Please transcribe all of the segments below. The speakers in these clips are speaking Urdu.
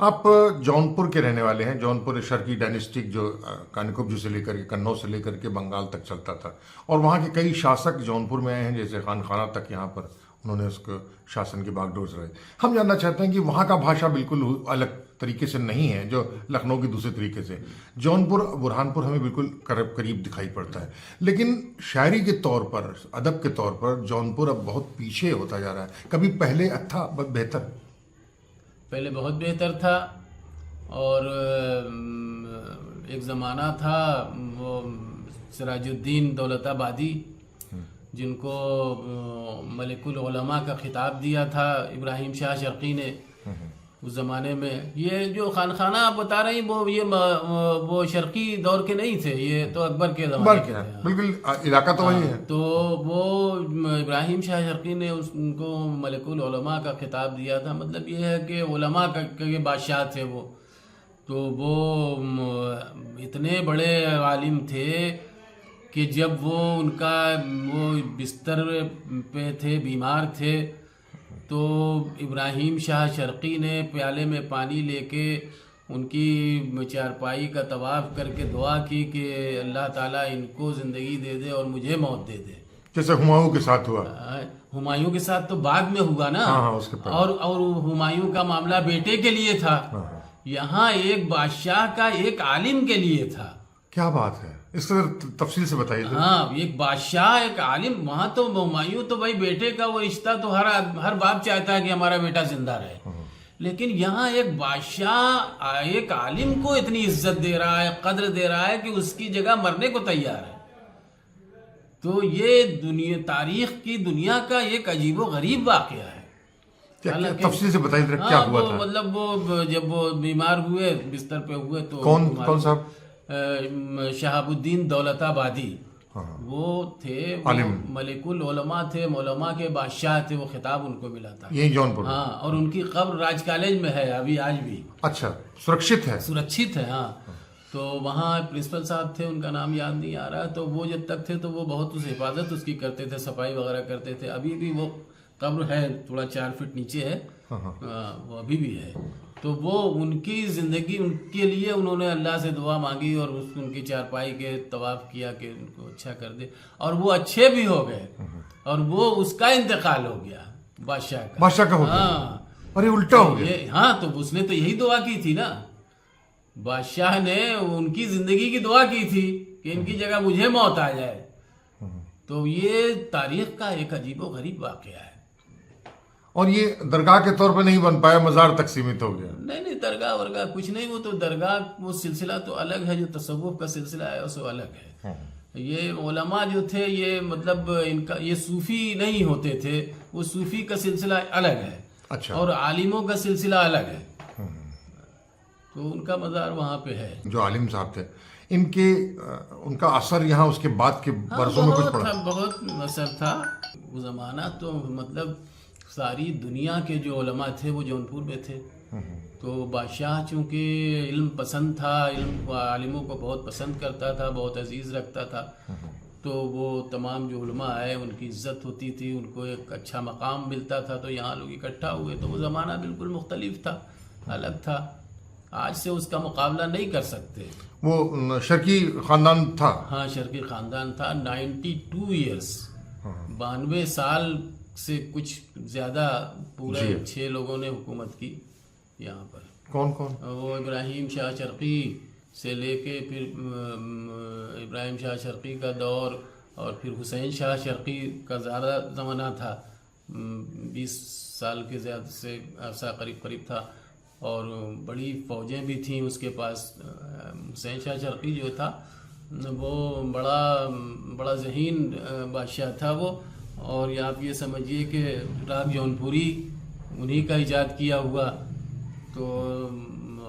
آپ جونپور کے رہنے والے ہیں. جونپور شرقی ڈائنسٹک جو کانیکوبجو سے لے کر کے کنو سے لے کر کے بنگال تک چلتا تھا، اور وہاں کے کئی شاسک جونپور میں آئے ہیں، جیسے خان خانہ تک یہاں پر انہوں نے اس کو شاسن کی باغ ڈور رہے. ہم جاننا چاہتے ہیں کہ وہاں کا بھاشا بالکل الگ طریقے سے نہیں ہے جو لکھنؤ کی دوسرے طریقے سے. جونپور برہانپور ہمیں بالکل قریب دکھائی پڑتا ہے، لیکن شاعری کے طور پر، ادب کے طور پر جونپور اب بہت پیچھے ہوتا جا رہا ہے. کبھی پہلے تھا بہتر؟ پہلے بہت بہتر تھا، اور ایک زمانہ تھا وہ سراج الدین دولت آبادی، جن کو ملک العلماء کا خطاب دیا تھا ابراہیم شاہ شرقی نے اس زمانے میں. یہ جو خانخانہ آپ بتا رہی وہ شرقی دور کے نہیں تھے، یہ تو اکبر کے زمانے کے تھے. بالکل علاقہ تو وہی ہے. تو وہ ابراہیم شاہ شرقی نے ان کو ملک العلماء کا خطاب دیا تھا. مطلب یہ ہے کہ علماء کے بادشاہ تھے وہ. تو وہ اتنے بڑے عالم تھے کہ جب وہ ان کا وہ بستر پہ تھے، بیمار تھے، تو ابراہیم شاہ شرقی نے پیالے میں پانی لے کے ان کی چارپائی کا طواف کر کے دعا کی کہ اللہ تعالیٰ ان کو زندگی دے دے اور مجھے موت دے دے. جیسے ہمایوں کے ساتھ ہوا. ہمایوں کے ساتھ تو بعد میں ہوا نا. اور ہمایوں کا معاملہ بیٹے کے لیے تھا. یہاں ایک بادشاہ کا ایک عالم کے لیے تھا. کیا بات ہے، اس طرح تفصیل سے بتائیے. ہاں، ایک بادشاہ ایک عالم. وہاں تو ہمایوں تو بھائی بیٹے کا وہ رشتہ تو ہر باپ چاہتا ہے کہ ہمارا بیٹا زندہ رہے. لیکن یہاں ایک بادشاہ ایک عالم کو اتنی عزت دے رہا ہے، قدر دے رہا ہے کہ اس کی جگہ مرنے کو تیار ہے. تو یہ تاریخ کی دنیا کا ایک عجیب و غریب واقعہ ہے. تفصیل سے بتائیے کیا ہوا تھا. مطلب وہ جب وہ بیمار ہوئے، بستر پہ ہوئے، تو کون صاحب؟ شہاب الدین دولت آبادی. وہ تھے ملک العلماء تھے، علماء کے بادشاہ تھے. وہ خطاب ان کو ملا تھا یہی جونپور. ہاں، اور ان کی قبر راج کالج میں ہے ابھی، آج بھی. اچھا، سرکشت ہے. ہاں. تو وہاں پرنسپل صاحب تھے، ان کا نام یاد نہیں آ رہا. تو وہ جب تک تھے تو وہ بہت حفاظت اس کی کرتے تھے، صفائی وغیرہ کرتے تھے. ابھی بھی وہ قبر ہے، تھوڑا 4 فٹ نیچے ہے، وہ ابھی بھی ہے. تو وہ ان کی زندگی، ان کے لیے انہوں نے اللہ سے دعا مانگی اور ان کی چارپائی کے طواف کیا کہ ان کو اچھا کر دے. اور وہ اچھے بھی ہو گئے، اور وہ اس کا انتقال ہو گیا بادشاہ کا. ہاں، اور یہ الٹا ہو گیا. ہاں، تو اس نے تو یہی دعا کی تھی نا. بادشاہ نے ان کی زندگی کی دعا کی تھی کہ ان کی جگہ مجھے موت آ جائے. تو یہ تاریخ کا ایک عجیب و غریب واقعہ ہے. اور یہ درگاہ کے طور پہ نہیں بن پایا، مزار تک سیمت ہو گیا. نہیں، درگاہ ورگاہ کچھ نہیں. وہ تو درگاہ وہ سلسلہ تو الگ ہے، جو تصوف کا سلسلہ ہے وہ الگ ہے. یہ علماء جو تھے، یہ مطلب ان کا یہ صوفی نہیں ہوتے تھے. وہ صوفی کا سلسلہ الگ ہے. اچھا. اور عالموں کا سلسلہ الگ ہے. تو ان کا مزار وہاں پہ ہے. جو عالم صاحب تھے، ان کا اثر یہاں اس کے بعد کے برسوں میں کچھ پڑا؟ بہت اثر تھا. وہ زمانہ تو مطلب ساری دنیا کے جو علماء تھے وہ جونپور میں تھے. تو بادشاہ چونکہ علم پسند تھا، علم عالموں کو بہت پسند کرتا تھا، بہت عزیز رکھتا تھا. تو وہ تمام جو علماء آئے ان کی عزت ہوتی تھی، ان کو ایک اچھا مقام ملتا تھا. تو یہاں لوگ اکٹھا ہوئے. تو وہ زمانہ بالکل مختلف تھا، الگ تھا. آج سے اس کا مقابلہ نہیں کر سکتے. وہ شرقی خاندان تھا. ہاں، شرقی خاندان تھا. 92 ایئرس، 92 سال سے کچھ زیادہ، پورے 6 لوگوں نے حکومت کی یہاں پر. کون؟ وہ ابراہیم شاہ شرقی سے لے کے پھر ابراہیم شاہ شرقی کا دور، اور پھر حسین شاہ شرقی کا زیادہ زمانہ تھا. 20 سال کے زیادہ سے عرصہ قریب تھا. اور بڑی فوجیں بھی تھیں اس کے پاس. حسین شاہ شرقی جو تھا وہ بڑا ذہین بادشاہ تھا وہ. اور آپ یہ سمجھیے کہ راگ جونپوری انہی کا ایجاد کیا ہوا. تو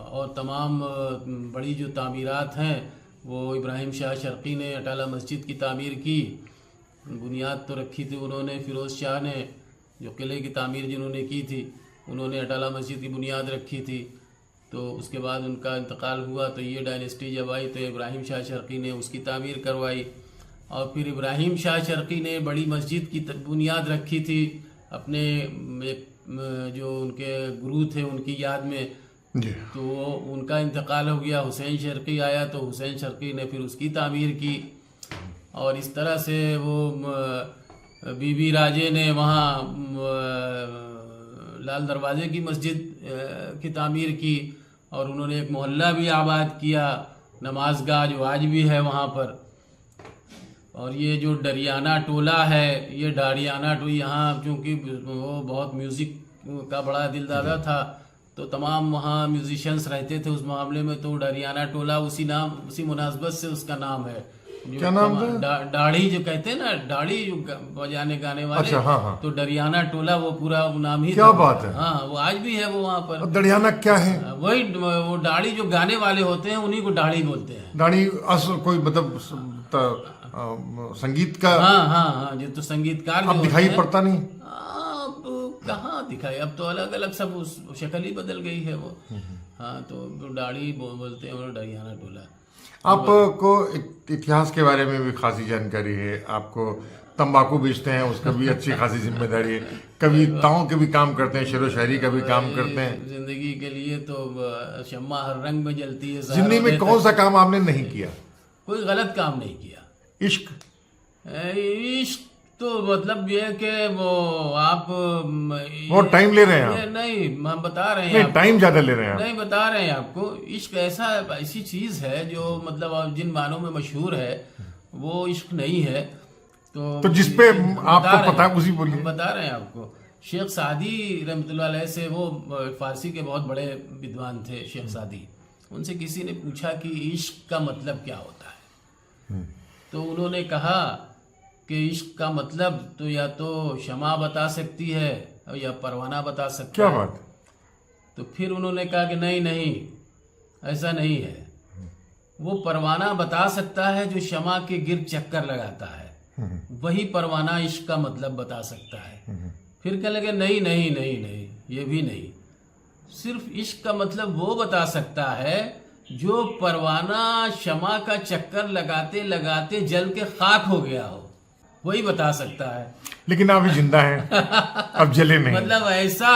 اور تمام بڑی جو تعمیرات ہیں وہ ابراہیم شاہ شرقی نے. اٹالہ مسجد کی تعمیر کی، بنیاد تو رکھی تھی انہوں نے. فیروز شاہ نے جو قلعے کی تعمیر جنہوں نے کی تھی، انہوں نے اٹالہ مسجد کی بنیاد رکھی تھی. تو اس کے بعد ان کا انتقال ہوا. تو یہ ڈائنسٹی جب آئی تو ابراہیم شاہ شرقی نے اس کی تعمیر کروائی. اور پھر ابراہیم شاہ شرقی نے بڑی مسجد کی بنیاد رکھی تھی اپنے ایک جو ان کے گرو تھے ان کی یاد میں. جی تو ان کا انتقال ہو گیا، حسین شرقی آیا تو حسین شرقی نے پھر اس کی تعمیر کی، اور اس طرح سے وہ بی بی راجے نے وہاں لال دروازے کی مسجد کی تعمیر کی، اور انہوں نے ایک محلہ بھی آباد کیا، نماز گاہ جو آج بھی ہے وہاں پر۔ اور یہ جو ڈریانہ ٹولہ ہے، یہ ڈاڑیانہ ٹولہ، یہاں چونکہ وہ بہت میوزک کا بڑا دل دادا تھا تو تمام وہاں میوزیشنس رہتے تھے اس معاملے میں، تو ڈریانہ ٹولہ اسی مناسبت سے اس کا نام ہے۔ کیا نام تھا؟ ڈاڑھی جو کہتے ہیں نا، ڈاڑھی جو بجانے گانے والے، اچھا ہاں ہاں، تو ڈریانہ ٹولہ وہ پورا نام ہی کیا بات ہے، ہاں وہ آج بھی ہے وہ وہاں پر۔ دڑیانہ کیا ہے؟ وہی وہ ڈاڑھی جو گانے والے ہوتے ہیں انہی کو ڈاڑھی بولتے ہیں۔ داڑھی اصل کوئی مطلب سنگیت کا؟ ہاں ہاں ہاں، جو تو سنگیت کار اب دکھائی پڑتا نہیں؟ اب کہاں دکھائی، اب تو الگ الگ سب شکل ہی بدل گئی ہے وہ۔ ہاں تو ڈاڑھی بولتے ہیں، وہ ڈریانہ ٹولہ۔ آپ کو اتہاس کے بارے میں بھی خاصی جانکاری ہے، آپ کو تمباکو بیچتے ہیں اس کا بھی اچھی خاصی ذمہ داری ہے، کبھی تاؤں کے بھی کام کرتے ہیں، شعر و شاعری کا بھی کام کرتے ہیں۔ زندگی کے لیے تو شمع ہر رنگ میں جلتی ہے۔ زندگی میں کون سا کام آپ نے نہیں کیا؟ کوئی غلط کام نہیں کیا۔ عشق؟ عشق تو مطلب یہ کہ وہ آپ بہت ٹائم لے رہے ہیں آپ۔ نہیں، ہم بتا رہے ہیں نہیں، ٹائم زیادہ لے رہے ہیں آپ۔ نہیں، بتا رہے ہیں آپ کو، عشق ایسی چیز ہے جو مطلب جن معنوں میں مشہور ہے وہ عشق نہیں ہے۔ تو جس پہ آپ کو پتا ہے اسی بولیے۔ بتا رہے ہیں آپ کو، شیخ سعدی رحمۃ اللہ علیہ سے، وہ فارسی کے بہت بڑے ودوان تھے شیخ سعدی، ان سے کسی نے پوچھا کہ عشق کا مطلب کیا ہوتا ہے، تو انہوں نے کہا کہ عشق کا مطلب تو یا تو شمع بتا سکتی ہے یا پروانہ بتا سکتا ہے۔ کیا بات؟ تو پھر انہوں نے کہا کہ نہیں، ایسا نہیں ہے، وہ پروانہ بتا سکتا ہے جو شمع کے گرد چکر لگاتا ہے، وہی پروانہ عشق کا مطلب بتا سکتا ہے۔ پھر کہنے لگے نہیں، یہ بھی نہیں، صرف عشق کا مطلب وہ بتا سکتا ہے جو پروانہ شمع کا چکر لگاتے لگاتے جل کے خاک ہو گیا ہو، وہی بتا سکتا ہے۔ لیکن آپ زندہ ہیں، اب جلے نہیں۔ مطلب ایسا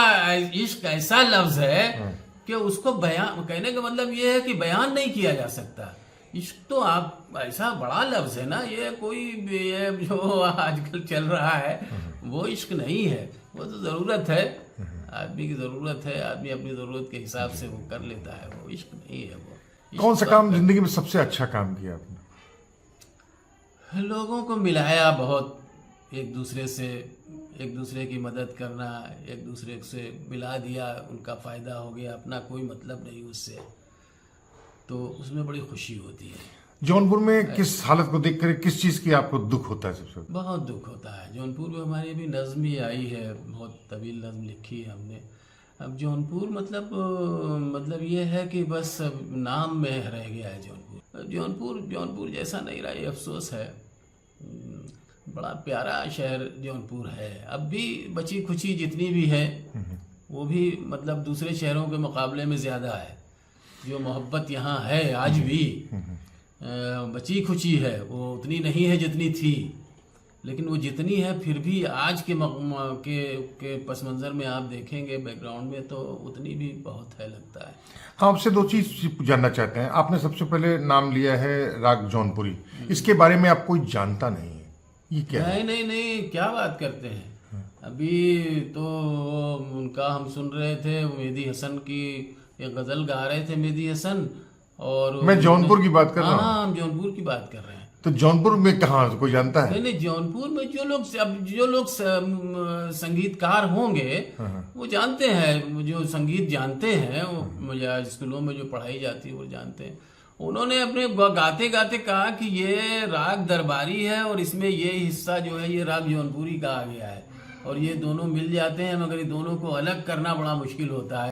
عشق ایسا لفظ ہے کہ اس کو بیان کہنے کا مطلب یہ ہے کہ بیان نہیں کیا جا سکتا۔ عشق تو آپ ایسا بڑا لفظ ہے نا، یہ کوئی یہ جو آج کل چل رہا ہے وہ عشق نہیں ہے، وہ تو ضرورت ہے، آدمی کی ضرورت ہے، آدمی اپنی ضرورت کے حساب سے وہ کر لیتا ہے، وہ عشق نہیں ہے۔ وہ کون سا کام زندگی میں سب سے اچھا کام کیا آپ نے؟ لوگوں کو ملایا بہت، ایک دوسرے کی مدد کرنا، ایک دوسرے سے ملا دیا، ان کا فائدہ ہو گیا، اپنا کوئی مطلب نہیں اس سے، تو اس میں بڑی خوشی ہوتی ہے۔ جونپور میں کس حالت کو دیکھ کر کس چیز کی آپ کو دکھ ہوتا ہے سب سے؟ بہت دکھ ہوتا ہے۔ جونپور میں ہماری بھی نظم بھی آئی ہے، بہت طویل نظم لکھی ہے ہم نے۔ اب جونپور مطلب یہ ہے کہ بس نام میں رہ گیا ہے جونپور۔ جونپور جیسا نہیں رہا، یہ افسوس ہے۔ بڑا پیارا شہر جونپور ہے، اب بھی بچی کھچی جتنی بھی ہے وہ بھی مطلب دوسرے شہروں کے مقابلے میں زیادہ ہے۔ جو محبت یہاں ہے آج بھی بچی کھچی ہے، وہ اتنی نہیں ہے جتنی تھی، لیکن وہ جتنی ہے پھر بھی آج کے پس منظر میں آپ دیکھیں گے، بیک گراؤنڈ میں، تو اتنی بھی بہت ہے لگتا ہے۔ ہم آپ سے دو چیز جاننا چاہتے ہیں۔ آپ نے سب سے پہلے نام لیا ہے راگ جونپوری، اس کے بارے میں آپ کوئی جانتا نہیں ہے، یہ کیا ہے؟ نہیں، کیا بات کرتے ہیں؟ ابھی تو ان کا ہم سن رہے تھے، مہدی حسن کی ایک غزل گا رہے تھے مہدی حسن، اور میں جونپور کی بات کر رہا ہوں۔ ہاں، ہم جونپور کی بات کر رہے ہیں۔ تو جونپور میں کہاں کوئی جانتا ہے؟ نہیں، جونپور میں جو لوگ سنگیت کار ہوں گے وہ جانتے ہیں، جو سنگیت جانتے ہیں، یا اسکولوں میں جو پڑھائی جاتی ہے وہ جانتے ہیں۔ انہوں نے اپنے گاتے گاتے کہا کہ یہ راگ درباری ہے اور اس میں یہ حصہ جو ہے یہ راگ جونپوری کا آ گیا ہے، اور یہ دونوں مل جاتے ہیں، مگر یہ دونوں کو الگ کرنا بڑا مشکل ہوتا ہے۔